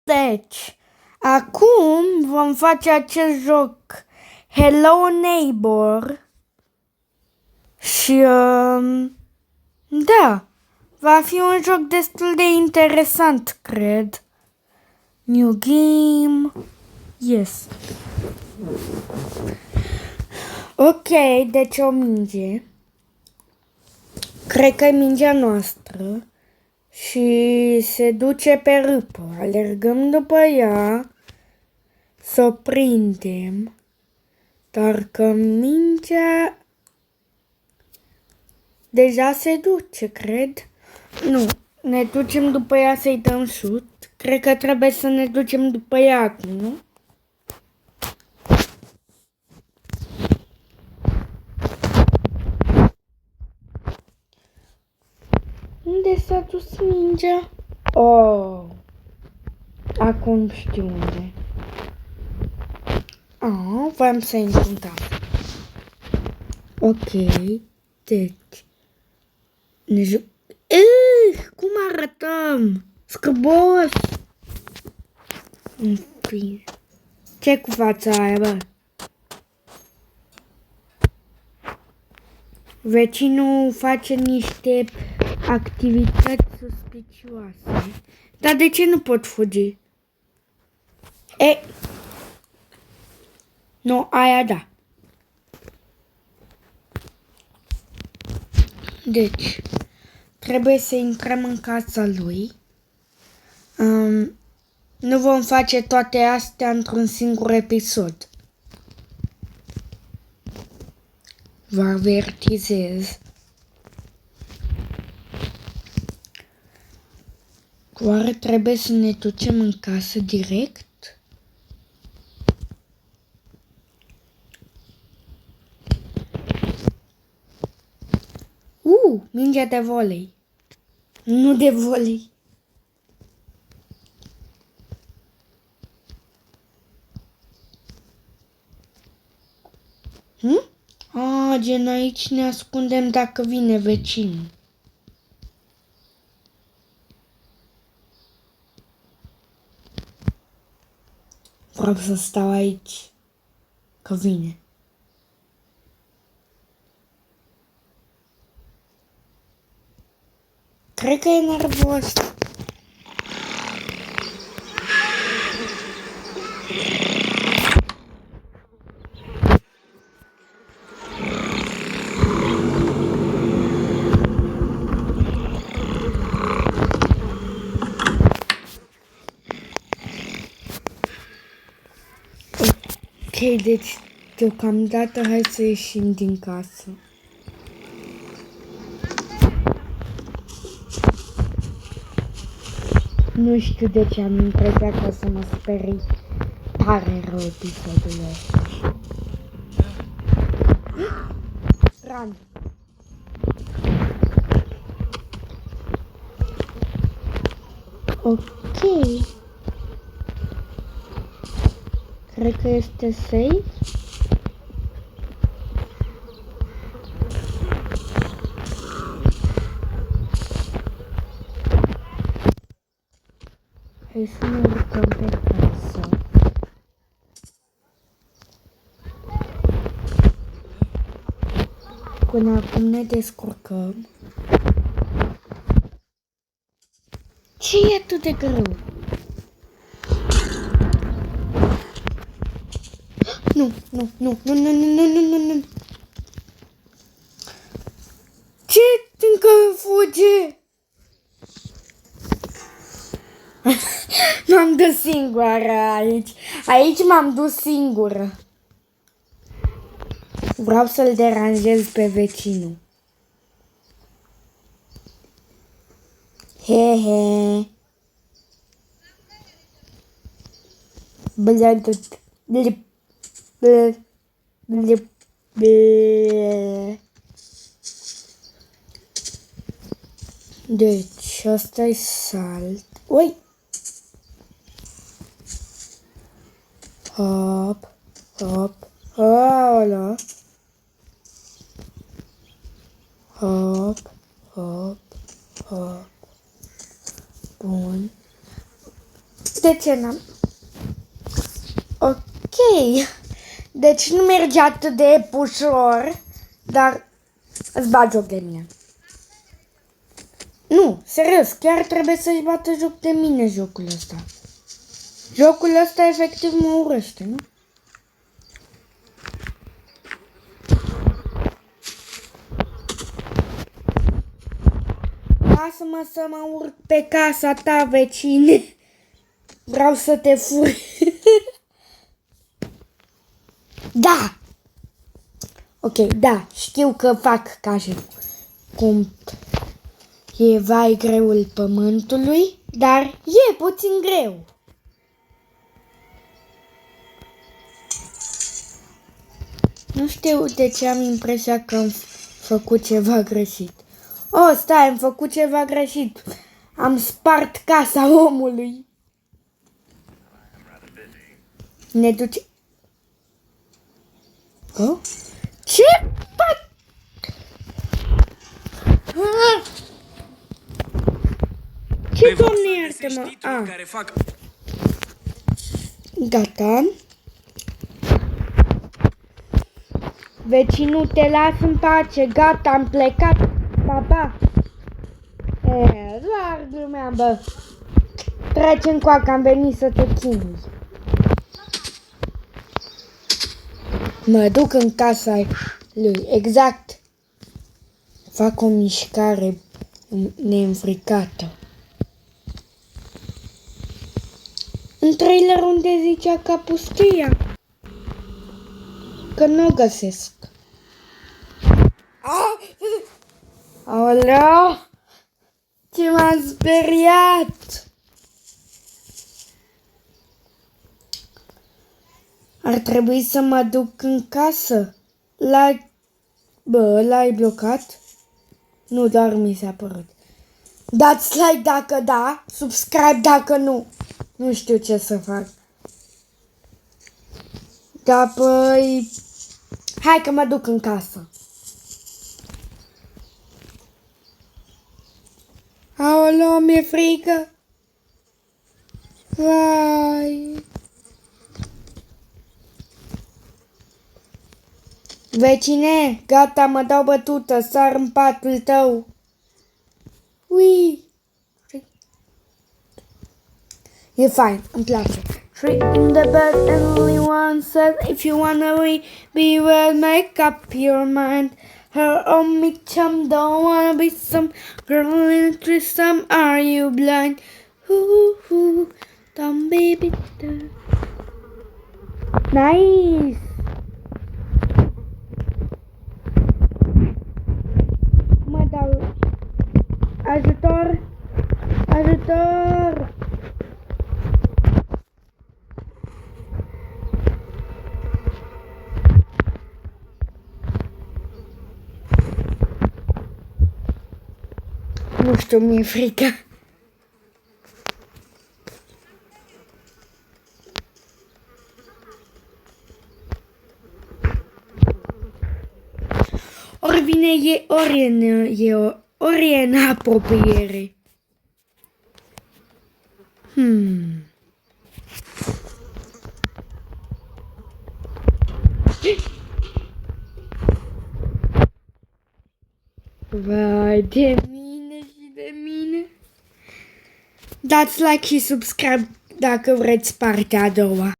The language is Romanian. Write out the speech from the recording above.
Deci, acum vom face acest joc Hello Neighbor și da, va fi un joc destul de interesant, cred. New game, yes. Ok, deci o minge. Cred că e mingea noastră și se duce pe râpă. Alergăm după ea să o prindem, dar că mingea deja se duce, cred. Nu, ne ducem după ea să-i dăm șut. Cred că trebuie să ne ducem după ea acum, nu? Unde s-a dus mingea? Oh, acum știu unde. Ah, voiam să intru în casă. Ok, deci ne cum arătăm? Scârbos! În fine. Ce cu fața aia, bă? Vecinul face niște activități suspicioase. Dar de ce nu pot fugi? Nu, aia da. Deci, trebuie să intrăm în casa lui. Nu vom face toate astea într-un singur episod. Vă avertizez. Oare trebuie să ne ducem în casă direct? Mingea de volei. Nu de volei. Gen aici ne ascundem dacă vine vecinul. Vreau să stau aici, că vine. Cred că e nervos. Ok, deci deocamdată hai să ieșim din casă. Nu știu de ce am impresia că o să mă sperii tare rău episodul ăsta. Run! Ok. Cred că este safe. Hai să ne urcăm pe casă. Până acum ne descurcăm. Ce e atât de greu? Nu. Ce? Încă fuge? M-am dus singură aici. Aici m-am dus singură. Vreau să-l deranjez pe vecinul. He. Deci, ăsta-i salt. Ui! Hop. Ăla. Hop. Bun. De ce n-am? Ok. Deci nu merge atât de ușor, dar îți bat joc de mine. Nu, serios, chiar trebuie să-și bată joc de mine jocul ăsta. Jocul ăsta efectiv mă urăște, nu? Lasă-mă să mă urc pe casa ta, vecine. Vreau să te fur. Da! Ok, da, știu că fac ca și cum e vai greul pământului, dar e puțin greu. Nu știu de ce am impresia că am făcut ceva greșit. Oh, stai, am făcut ceva greșit. Am spart casa omului. Ne duce... Oh? Ce? Ce, Doamne, iartă-mă? Gata. Vecinul, te las în pace. Gata, am plecat. Pa, pa. Doar glumeam, bă. Trece încoacă, am venit să te chinui. Mă duc în casa lui, exact. Fac o mișcare neînfricată. În trailer unde zicea Capustia. Că nu o găsesc. Aoleu! Ce m-am speriat! Ar trebui să mă duc în casă. L-ai blocat? Nu, doar mi s-a părut. Dați like dacă da, subscribe dacă nu. Nu știu ce să fac. Da, păi... Hai că mă duc în casă. Aoleu, mi-e frică. Vai... Vecine, gata, mă dau bătută, sar în patul tău. Ui! E fain, îmi place. Three in the bed and only one says, if you wanna be well, make up your mind. Her on me chum, don't wanna be some girl in a threesome, are you blind? Hoo, don't be bitter. Nice! Mă dau... Ajutor! Ajutor! Nu știu, mi-e frică. Ori vine ori e în apropiere. Vai de mine și de mine. Dați like și subscribe dacă vreți partea a doua.